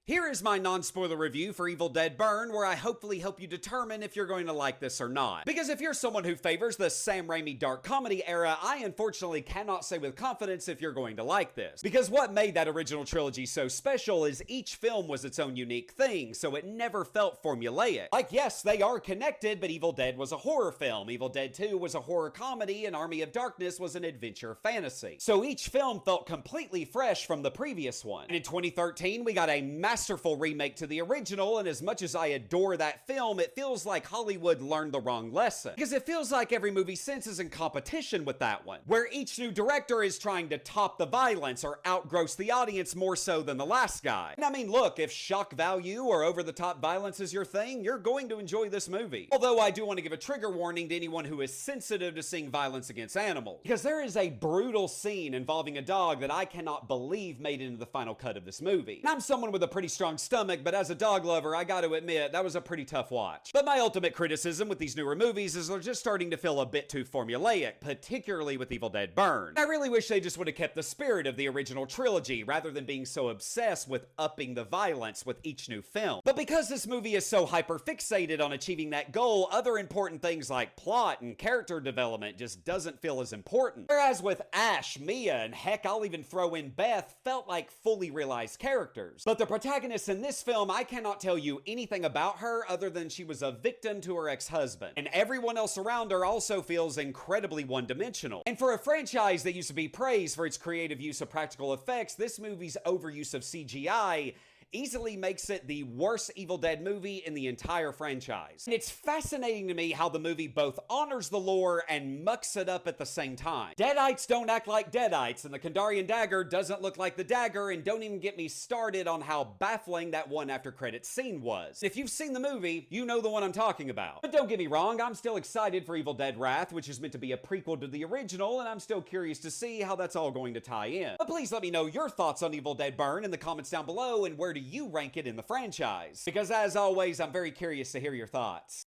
Here is my non-spoiler review for Evil Dead Burn, where I hopefully help you determine if you're going to like this or not. Because if you're someone who favors the Sam Raimi dark comedy era, I unfortunately cannot say with confidence if you're going to like this. Because what made that original trilogy so special is each film was its own unique thing, so it never felt formulaic. Like, yes, they are connected, but Evil Dead was a horror film, Evil Dead 2 was a horror comedy, and Army of Darkness was an adventure fantasy. So each film felt completely fresh from the previous one. And in 2013, we got a masterful remake to the original, and as much as I adore that film, it feels like Hollywood learned the wrong lesson. Because it feels like every movie since is in competition with that one, where each new director is trying to top the violence or outgross the audience more so than the last guy. And I mean, look, if shock value or over-the-top violence is your thing, you're going to enjoy this movie. Although I do want to give a trigger warning to anyone who is sensitive to seeing violence against animals, because there is a brutal scene involving a dog that I cannot believe made it into the final cut of this movie. And I'm someone with a pretty strong stomach, but as a dog lover, I gotta admit, that was a pretty tough watch. But my ultimate criticism with these newer movies is they're just starting to feel a bit too formulaic, particularly with Evil Dead Burn. I really wish they just would have kept the spirit of the original trilogy, rather than being so obsessed with upping the violence with each new film. But because this movie is so hyper-fixated on achieving that goal, other important things like plot and character development just doesn't feel as important. Whereas with Ash, Mia, and heck, I'll even throw in Beth, felt like fully realized characters. But the protagonist in this film, I cannot tell you anything about her other than she was a victim to her ex-husband. And everyone else around her also feels incredibly one-dimensional. And for a franchise that used to be praised for its creative use of practical effects, this movie's overuse of CGI easily makes it the worst Evil Dead movie in the entire franchise. And it's fascinating to me how the movie both honors the lore and mucks it up at the same time. Deadites don't act like Deadites, and the Kandarian dagger doesn't look like the dagger, and don't even get me started on how baffling that one after credits scene was. If you've seen the movie, you know the one I'm talking about. But don't get me wrong, I'm still excited for Evil Dead Wrath, which is meant to be a prequel to the original, and I'm still curious to see how that's all going to tie in. But please let me know your thoughts on Evil Dead Burn in the comments down below, and where do you rank it in the franchise? Because as always, I'm very curious to hear your thoughts.